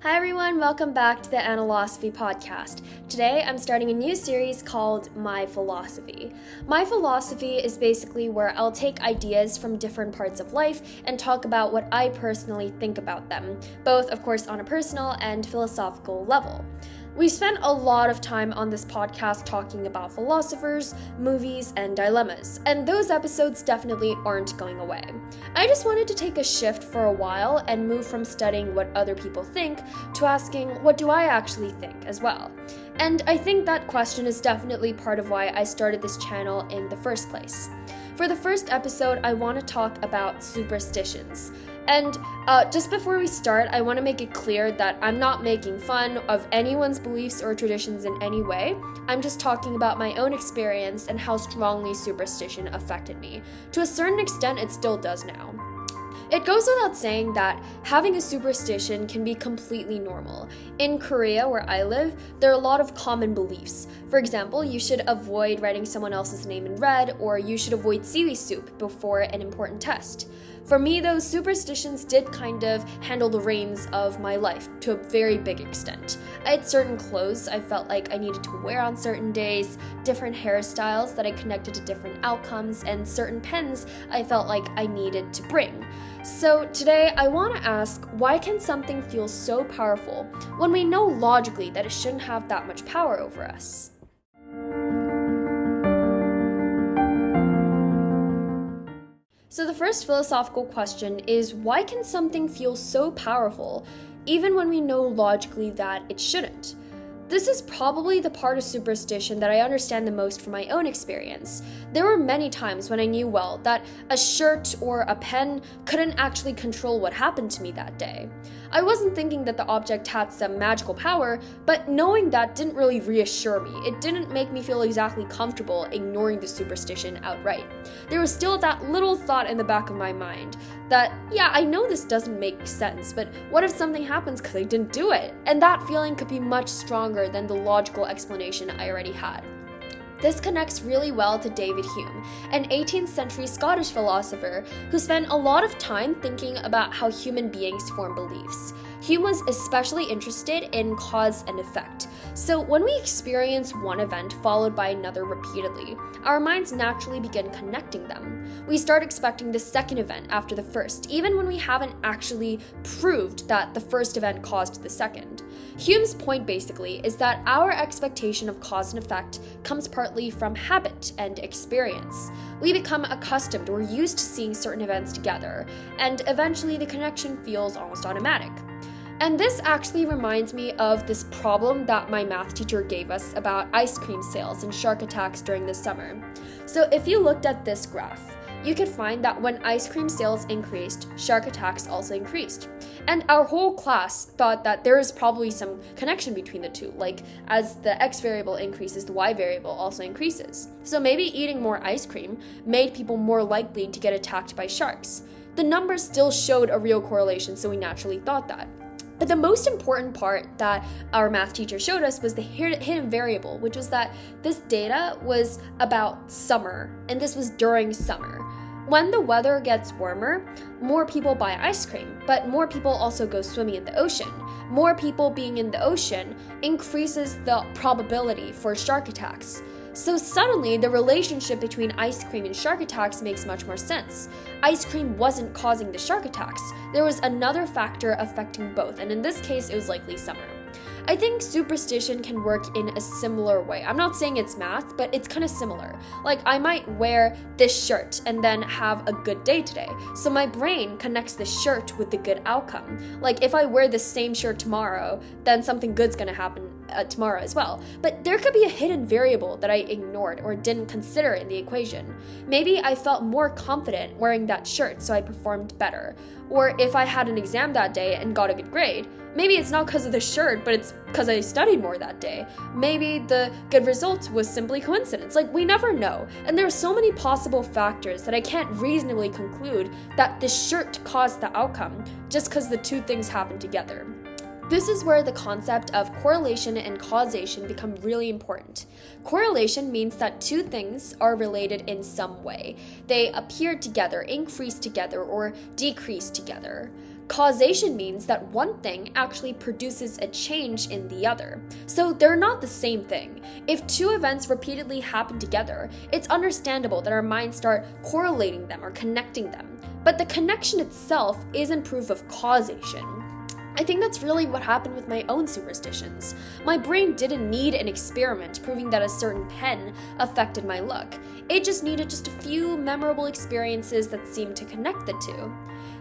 Hi everyone, welcome back to the Anna-losophy Podcast. Today I'm starting a new series called My Philosophy. My Philosophy is basically where I'll take ideas from different parts of life and talk about what I personally think about them, both of course on a personal and philosophical level. We spent a lot of time on this podcast talking about philosophers, movies, and dilemmas, and those episodes definitely aren't going away. I just wanted to take a shift for a while and move from studying what other people think to asking, what do I actually think as well? And I think that question is definitely part of why I started this channel in the first place. For the first episode, I want to talk about superstitions. And just before we start, I want to make it clear that I'm not making fun of anyone's beliefs or traditions in any way. I'm just talking about my own experience and how strongly superstition affected me. To a certain extent, it still does now. It goes without saying that having a superstition can be completely normal. In Korea, where I live, there are a lot of common beliefs. For example, you should avoid writing someone else's name in red, or you should avoid seaweed soup before an important test. For me, those superstitions did kind of handle the reins of my life to a very big extent. I had certain clothes I felt like I needed to wear on certain days, different hairstyles that I connected to different outcomes, and certain pens I felt like I needed to bring. So today, I want to ask, why can something feel so powerful when we know logically that it shouldn't have that much power over us? So the first philosophical question is, why can something feel so powerful even when we know logically that it shouldn't? This is probably the part of superstition that I understand the most from my own experience. There were many times when I knew well that a shirt or a pen couldn't actually control what happened to me that day. I wasn't thinking that the object had some magical power, but knowing that didn't really reassure me. It didn't make me feel exactly comfortable ignoring the superstition outright. There was still that little thought in the back of my mind that, yeah, I know this doesn't make sense, but what if something happens because I didn't do it? And that feeling could be much stronger than the logical explanation I already had. This connects really well to David Hume, an 18th century Scottish philosopher who spent a lot of time thinking about how human beings form beliefs. Hume was especially interested in cause and effect. So when we experience one event followed by another repeatedly, our minds naturally begin connecting them. We start expecting the second event after the first, even when we haven't actually proved that the first event caused the second. Hume's point basically is that our expectation of cause and effect comes partly from habit and experience. We become accustomed or used to seeing certain events together, and eventually the connection feels almost automatic. And this actually reminds me of this problem that my math teacher gave us about ice cream sales and shark attacks during the summer. So if you looked at this graph, you could find that when ice cream sales increased, shark attacks also increased. And our whole class thought that there is probably some connection between the two, like as the x variable increases, the y variable also increases. So maybe eating more ice cream made people more likely to get attacked by sharks. The numbers still showed a real correlation, so we naturally thought that. But the most important part that our math teacher showed us was the hidden variable, which was that this data was about summer, and this was during summer. When the weather gets warmer, more people buy ice cream, but more people also go swimming in the ocean. More people being in the ocean increases the probability for shark attacks. So suddenly, the relationship between ice cream and shark attacks makes much more sense. Ice cream wasn't causing the shark attacks. There was another factor affecting both, and in this case, it was likely summer. I think superstition can work in a similar way. I'm not saying it's math, but it's kind of similar. Like, I might wear this shirt and then have a good day today. So my brain connects the shirt with the good outcome. Like, if I wear the same shirt tomorrow, then something good's gonna happen tomorrow as well. But there could be a hidden variable that I ignored or didn't consider in the equation. Maybe I felt more confident wearing that shirt, so I performed better. Or if I had an exam that day and got a good grade, maybe it's not because of the shirt, but it's because I studied more that day. Maybe the good result was simply coincidence. Like, we never know. And there are so many possible factors that I can't reasonably conclude that the shirt caused the outcome just because the two things happened together. This is where the concept of correlation and causation become really important. Correlation means that two things are related in some way. They appear together, increase together, or decrease together. Causation means that one thing actually produces a change in the other. So they're not the same thing. If two events repeatedly happen together, it's understandable that our minds start correlating them or connecting them. But the connection itself isn't proof of causation. I think that's really what happened with my own superstitions. My brain didn't need an experiment proving that a certain pen affected my look. It just needed just a few memorable experiences that seemed to connect the two.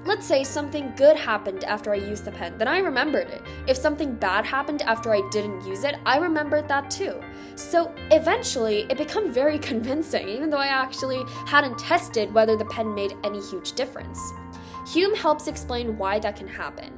Let's say something good happened after I used the pen, then I remembered it. If something bad happened after I didn't use it, I remembered that too. So eventually, it became very convincing, even though I actually hadn't tested whether the pen made any huge difference. Hume helps explain why that can happen.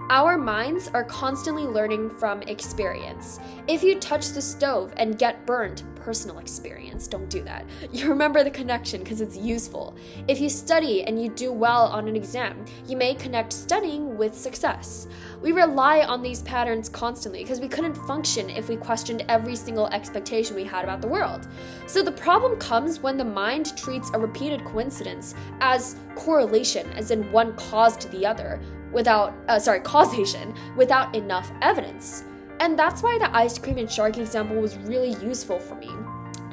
Our minds are constantly learning from experience. If you touch the stove and get burned, personal experience, don't do that. You remember the connection because it's useful. If you study and you do well on an exam, you may connect studying with success. We rely on these patterns constantly because we couldn't function if we questioned every single expectation we had about the world. So the problem comes when the mind treats a repeated coincidence as correlation, as in one caused the other, causation, without enough evidence. And that's why the ice cream and shark example was really useful for me.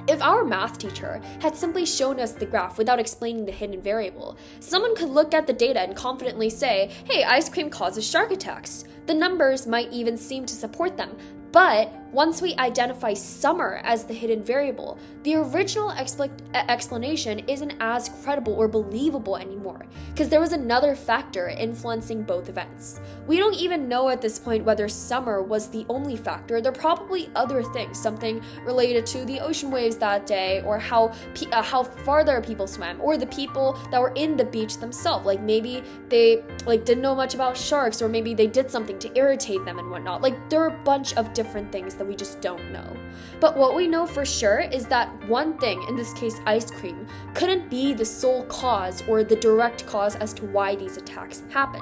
If our math teacher had simply shown us the graph without explaining the hidden variable, someone could look at the data and confidently say, hey, ice cream causes shark attacks. The numbers might even seem to support them. But once we identify summer as the hidden variable, the original explanation isn't as credible or believable anymore, because there was another factor influencing both events. We don't even know at this point whether summer was the only factor. There are probably other things, something related to the ocean waves that day, or how far their people swam, or the people that were in the beach themselves. Like maybe they didn't know much about sharks, or maybe they did something to irritate them and whatnot. Like there are a bunch of different things that we just don't know. But what we know for sure is that one thing, in this case ice cream, couldn't be the sole cause or the direct cause as to why these attacks happen.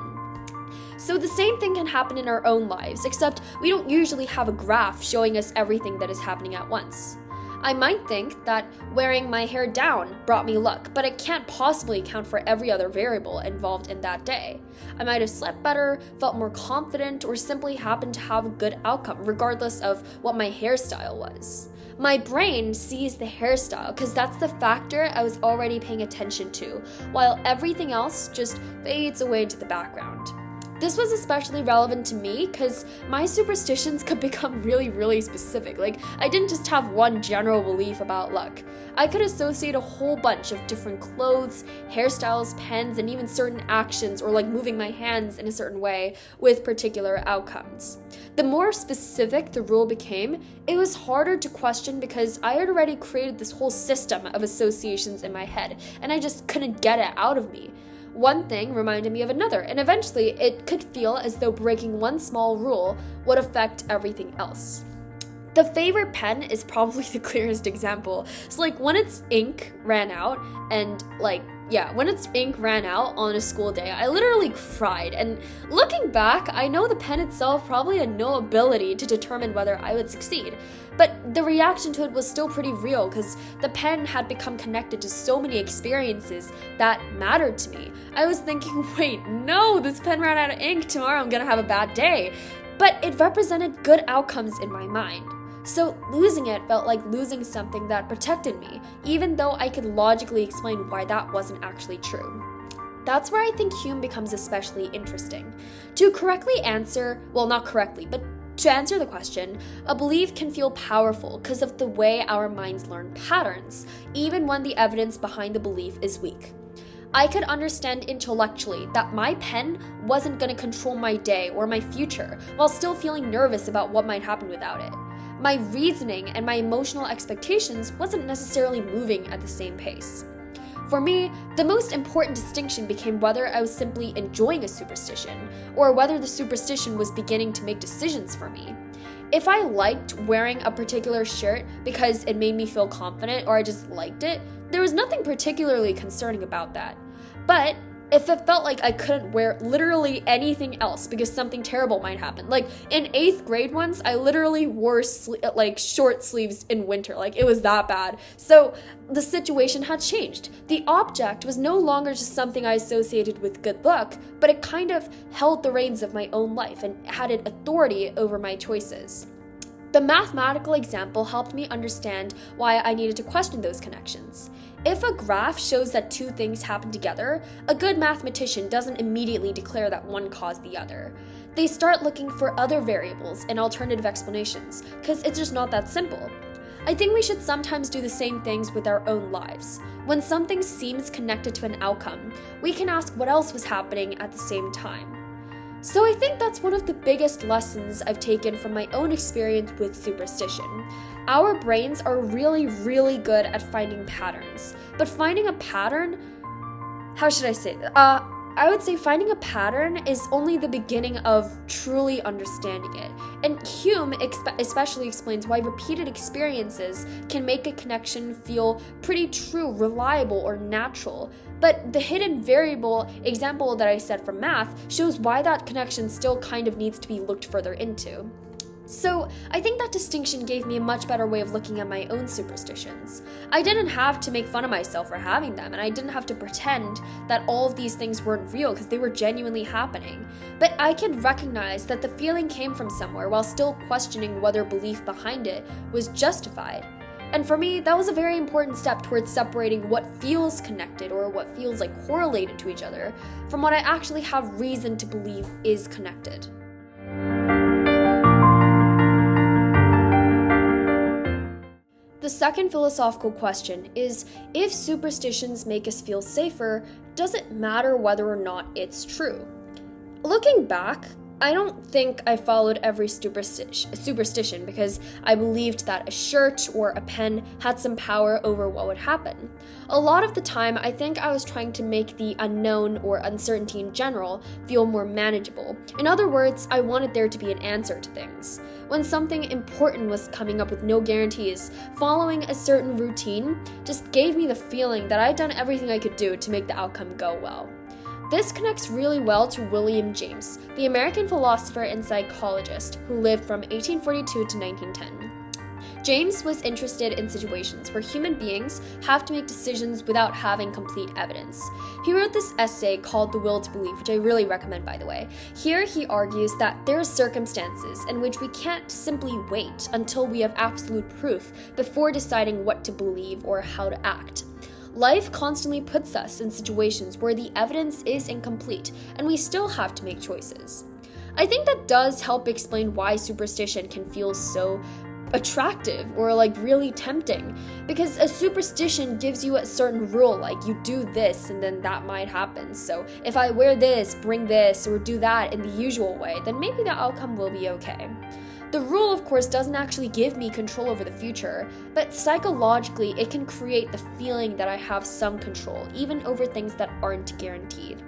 So the same thing can happen in our own lives, except we don't usually have a graph showing us everything that is happening at once. I might think that wearing my hair down brought me luck, but it can't possibly account for every other variable involved in that day. I might have slept better, felt more confident, or simply happened to have a good outcome, regardless of what my hairstyle was. My brain sees the hairstyle because that's the factor I was already paying attention to, while everything else just fades away into the background. This was especially relevant to me because my superstitions could become really, really specific. Like, I didn't just have one general belief about luck. I could associate a whole bunch of different clothes, hairstyles, pens, and even certain actions, or like moving my hands in a certain way, with particular outcomes. The more specific the rule became, it was harder to question because I had already created this whole system of associations in my head, and I just couldn't get it out of me. One thing reminded me of another, and eventually it could feel as though breaking one small rule would affect everything else. The favorite pen is probably the clearest example. So when its ink ran out on a school day, I literally cried. And looking back, I know the pen itself probably had no ability to determine whether I would succeed. But the reaction to it was still pretty real because the pen had become connected to so many experiences that mattered to me. I was thinking, wait, no, this pen ran out of ink. Tomorrow I'm gonna have a bad day. But it represented good outcomes in my mind. So losing it felt like losing something that protected me, even though I could logically explain why that wasn't actually true. That's where I think Hume becomes especially interesting. To answer the question, a belief can feel powerful because of the way our minds learn patterns, even when the evidence behind the belief is weak. I could understand intellectually that my pen wasn't going to control my day or my future, while still feeling nervous about what might happen without it. My reasoning and my emotional expectations wasn't necessarily moving at the same pace. For me, the most important distinction became whether I was simply enjoying a superstition, or whether the superstition was beginning to make decisions for me. If I liked wearing a particular shirt because it made me feel confident, or I just liked it, there was nothing particularly concerning about that. But if it felt like I couldn't wear literally anything else because something terrible might happen. Like in 8th grade once, I literally wore short sleeves in winter. Like it was that bad. So the situation had changed. The object was no longer just something I associated with good luck, but it kind of held the reins of my own life and had authority over my choices. The mathematical example helped me understand why I needed to question those connections. If a graph shows that two things happen together, a good mathematician doesn't immediately declare that one caused the other. They start looking for other variables and alternative explanations, because it's just not that simple. I think we should sometimes do the same things with our own lives. When something seems connected to an outcome, we can ask what else was happening at the same time. So I think that's one of the biggest lessons I've taken from my own experience with superstition. Our brains are really, really good at finding patterns. But finding a pattern, I would say finding a pattern is only the beginning of truly understanding it. And Hume especially explains why repeated experiences can make a connection feel pretty true, reliable, or natural. But the hidden variable example that I said from math shows why that connection still kind of needs to be looked further into. So I think that distinction gave me a much better way of looking at my own superstitions. I didn't have to make fun of myself for having them, and I didn't have to pretend that all of these things weren't real because they were genuinely happening. But I could recognize that the feeling came from somewhere while still questioning whether belief behind it was justified. And for me, that was a very important step towards separating what feels connected or what feels like correlated to each other from what I actually have reason to believe is connected. The second philosophical question is, if superstitions make us feel safer, does it matter whether or not it's true? Looking back, I don't think I followed every superstition because I believed that a shirt or a pen had some power over what would happen. A lot of the time, I think I was trying to make the unknown or uncertainty in general feel more manageable. In other words, I wanted there to be an answer to things. When something important was coming up with no guarantees, following a certain routine just gave me the feeling that I'd done everything I could do to make the outcome go well. This connects really well to William James, the American philosopher and psychologist who lived from 1842 to 1910. James was interested in situations where human beings have to make decisions without having complete evidence. He wrote this essay called The Will to Believe, which I really recommend, by the way. Here he argues that there are circumstances in which we can't simply wait until we have absolute proof before deciding what to believe or how to act. Life constantly puts us in situations where the evidence is incomplete, and we still have to make choices. I think that does help explain why superstition can feel so attractive or really tempting, because a superstition gives you a certain rule, like you do this and then that might happen. So if I wear this, bring this, or do that in the usual way, then maybe the outcome will be okay. The rule, of course, doesn't actually give me control over the future, but psychologically, it can create the feeling that I have some control, even over things that aren't guaranteed.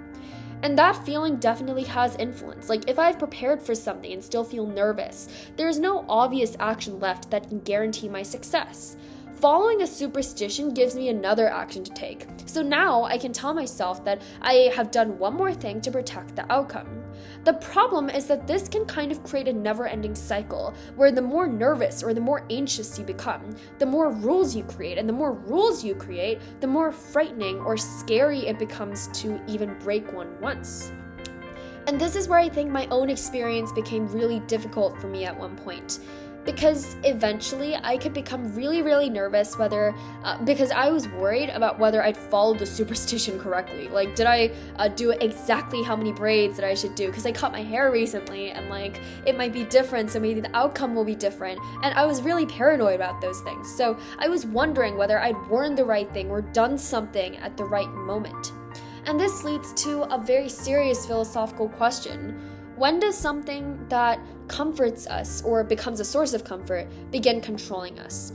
And that feeling definitely has influence. Like, if I've prepared for something and still feel nervous, there's no obvious action left that can guarantee my success. Following a superstition gives me another action to take. So now I can tell myself that I have done one more thing to protect the outcome. The problem is that this can kind of create a never-ending cycle where the more nervous or the more anxious you become, the more rules you create, and the more rules you create, the more frightening or scary it becomes to even break one once. And this is where I think my own experience became really difficult for me at one point. Because eventually I could become really, really nervous because I was worried about whether I'd followed the superstition correctly. Like, did I do exactly how many braids that I should do? Because I cut my hair recently and it might be different, so maybe the outcome will be different. And I was really paranoid about those things. So I was wondering whether I'd worn the right thing or done something at the right moment. And this leads to a very serious philosophical question. When does something that comforts us or becomes a source of comfort begin controlling us?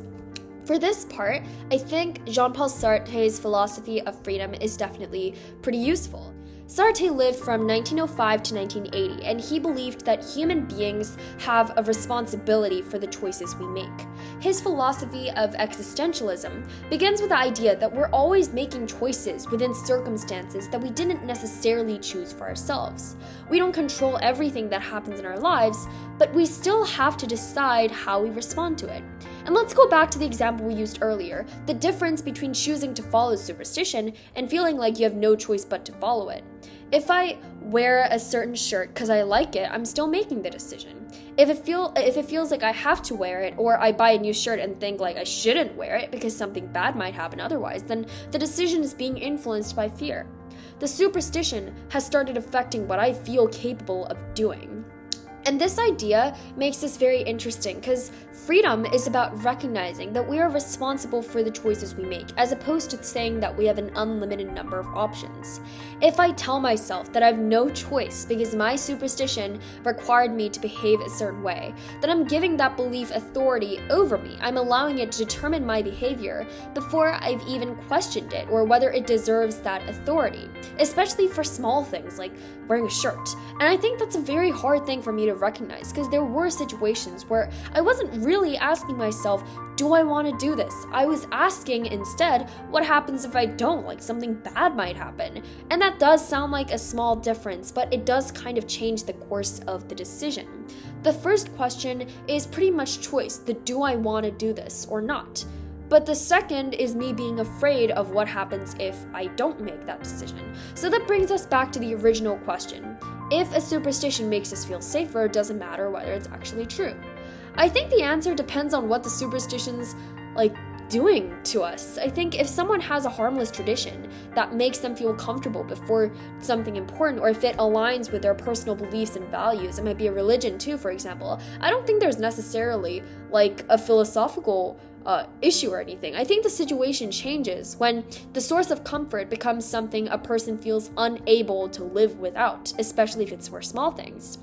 For this part, I think Jean-Paul Sartre's philosophy of freedom is definitely pretty useful. Sartre lived from 1905 to 1980, and he believed that human beings have a responsibility for the choices we make. His philosophy of existentialism begins with the idea that we're always making choices within circumstances that we didn't necessarily choose for ourselves. We don't control everything that happens in our lives, but we still have to decide how we respond to it. And let's go back to the example we used earlier, the difference between choosing to follow superstition and feeling like you have no choice but to follow it. If I wear a certain shirt because I like it, I'm still making the decision. If it feels like I have to wear it, or I buy a new shirt and think like I shouldn't wear it because something bad might happen otherwise, then the decision is being influenced by fear. The superstition has started affecting what I feel capable of doing. And this idea makes this very interesting because freedom is about recognizing that we are responsible for the choices we make, as opposed to saying that we have an unlimited number of options. If I tell myself that I have no choice because my superstition required me to behave a certain way, then I'm giving that belief authority over me. I'm allowing it to determine my behavior before I've even questioned it or whether it deserves that authority, especially for small things like wearing a shirt. And I think that's a very hard thing for me to recognize, because there were situations where I wasn't really asking myself, do I want to do this? I was asking instead, what happens if I don't? Like something bad might happen. And that does sound like a small difference, but it does kind of change the course of the decision. The first question is pretty much choice, the do I want to do this or not? But the second is me being afraid of what happens if I don't make that decision. So that brings us back to the original question. If a superstition makes us feel safer, it doesn't matter whether it's actually true. I think the answer depends on what the superstition's doing to us. I think if someone has a harmless tradition that makes them feel comfortable before something important, or if it aligns with their personal beliefs and values, it might be a religion too, for example, I don't think there's necessarily a philosophical issue or anything. I think the situation changes when the source of comfort becomes something a person feels unable to live without, especially if it's for small things.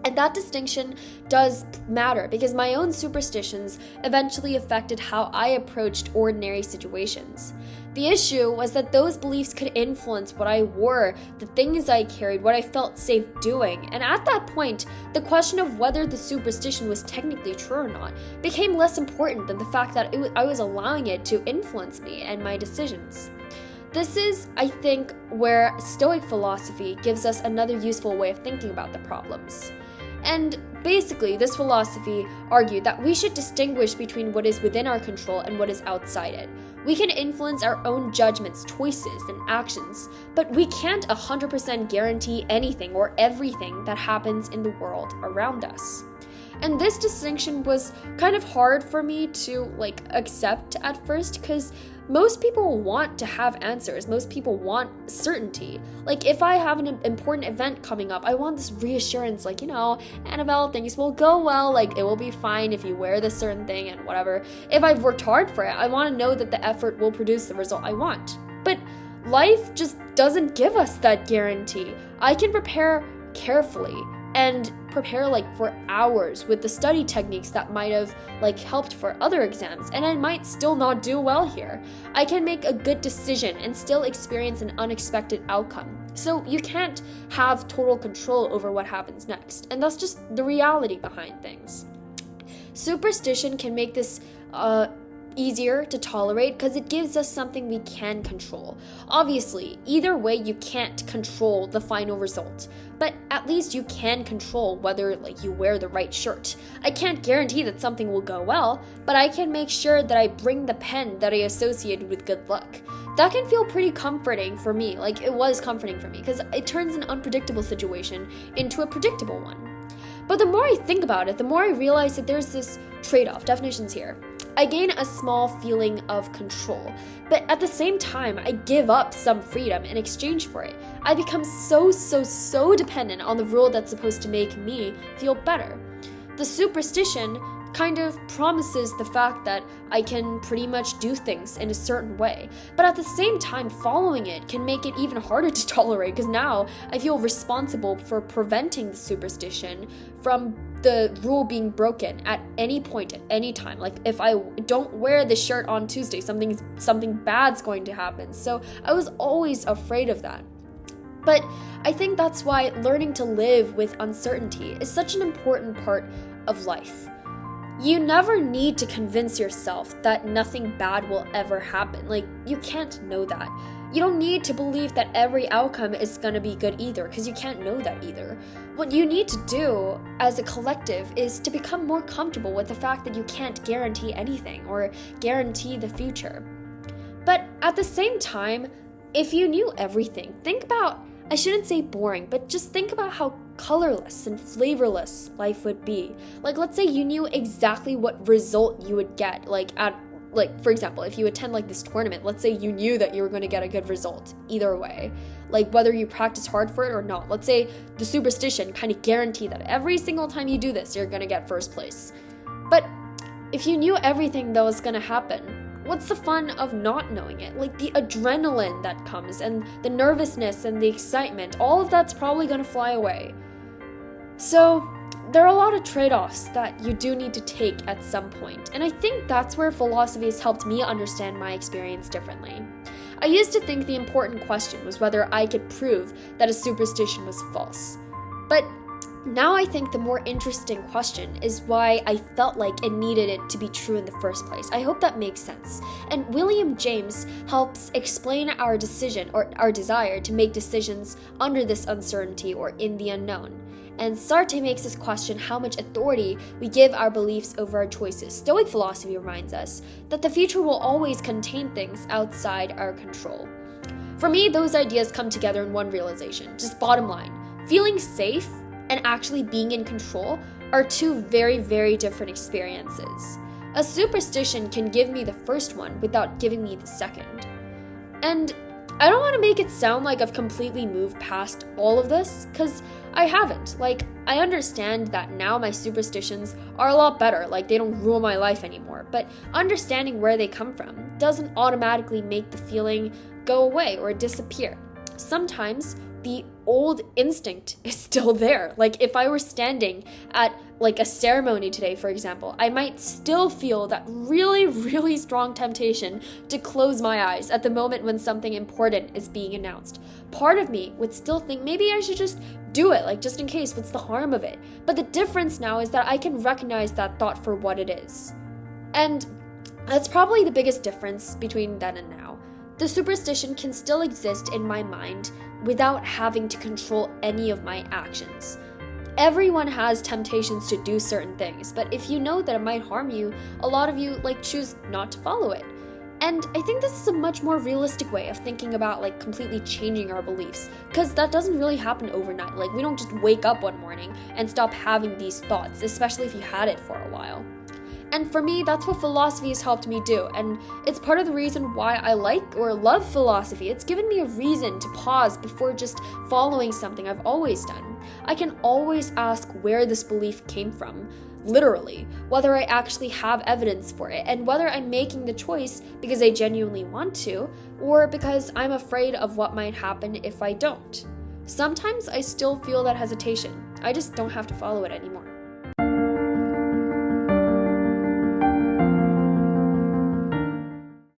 And that distinction does matter because my own superstitions eventually affected how I approached ordinary situations. The issue was that those beliefs could influence what I wore, the things I carried, what I felt safe doing. And at that point, the question of whether the superstition was technically true or not became less important than the fact that I was allowing it to influence me and my decisions. This is, I think, where Stoic philosophy gives us another useful way of thinking about the problems. And basically, this philosophy argued that we should distinguish between what is within our control and what is outside it. We can influence our own judgments, choices, and actions, but we can't 100% guarantee anything or everything that happens in the world around us. And this distinction was kind of hard for me to accept at first, because most people want to have answers. Most people want certainty. If I have an important event coming up, I want this reassurance, Annabelle, things will go well, it will be fine if you wear this certain thing and whatever. If I've worked hard for it, I want to know that the effort will produce the result I want. But life just doesn't give us that guarantee. I can prepare carefully and prepare for hours with the study techniques that might have helped for other exams, and I might still not do well here. I can make a good decision and still experience an unexpected outcome. So you can't have total control over what happens next, and that's just the reality behind things. Superstition can make this easier to tolerate because it gives us something we can control. Obviously, either way, you can't control the final result, but at least you can control whether you wear the right shirt. I can't guarantee that something will go well, but I can make sure that I bring the pen that I associated with good luck. That can feel pretty comforting for me. It was comforting for me because it turns an unpredictable situation into a predictable one. But the more I think about it, the more I realize that there's this trade-off. Definitions here. I gain a small feeling of control, but at the same time, I give up some freedom in exchange for it. I become so dependent on the rule that's supposed to make me feel better. The superstition kind of promises the fact that I can pretty much do things in a certain way, but at the same time, following it can make it even harder to tolerate because now I feel responsible for preventing the superstition from the rule being broken at any point, at any time. If I don't wear the shirt on Tuesday, something bad's going to happen. So I was always afraid of that. But I think that's why learning to live with uncertainty is such an important part of life. You never need to convince yourself that nothing bad will ever happen. Like, you can't know that. You don't need to believe that every outcome is gonna be good either, because you can't know that either. What you need to do as a collective is to become more comfortable with the fact that you can't guarantee anything or guarantee the future. But at the same time, if you knew everything, think about, I shouldn't say boring, but just think about how colorless and flavorless life would be. Like, let's say you knew exactly what result you would get, for example, if you attend this tournament, let's say you knew that you were going to get a good result either way, whether you practice hard for it or not. Let's say the superstition kind of guaranteed that every single time you do this, you're going to get first place. But if you knew everything that was going to happen, what's the fun of not knowing it? The adrenaline that comes and the nervousness and the excitement, all of that's probably going to fly away. So there are a lot of trade-offs that you do need to take at some point, and I think that's where philosophy has helped me understand my experience differently. I used to think the important question was whether I could prove that a superstition was false. But now I think the more interesting question is why I felt like it needed it to be true in the first place. I hope that makes sense. And William James helps explain our decision or our desire to make decisions under this uncertainty or in the unknown. And Sartre makes us question how much authority we give our beliefs over our choices. Stoic philosophy reminds us that the future will always contain things outside our control. For me, those ideas come together in one realization. Just bottom line, feeling safe and actually being in control are two very, very different experiences. A superstition can give me the first one without giving me the second. And I don't want to make it sound like I've completely moved past all of this, because I haven't. I understand that now my superstitions are a lot better, they don't rule my life anymore, but understanding where they come from doesn't automatically make the feeling go away or disappear. Sometimes the old instinct is still there. If I were standing at a ceremony today, for example, I might still feel that really, really strong temptation to close my eyes at the moment when something important is being announced. Part of me would still think maybe I should just do it, just in case, what's the harm of it? But the difference now is that I can recognize that thought for what it is. And that's probably the biggest difference between then and now. The superstition can still exist in my mind without having to control any of my actions. Everyone has temptations to do certain things, but if you know that it might harm you, a lot of you choose not to follow it. And I think this is a much more realistic way of thinking about completely changing our beliefs, because that doesn't really happen overnight. We don't just wake up one morning and stop having these thoughts, especially if you had it for a while. And for me, that's what philosophy has helped me do, and it's part of the reason why I like or love philosophy. It's given me a reason to pause before just following something I've always done. I can always ask where this belief came from, literally, whether I actually have evidence for it, and whether I'm making the choice because I genuinely want to, or because I'm afraid of what might happen if I don't. Sometimes I still feel that hesitation. I just don't have to follow it anymore.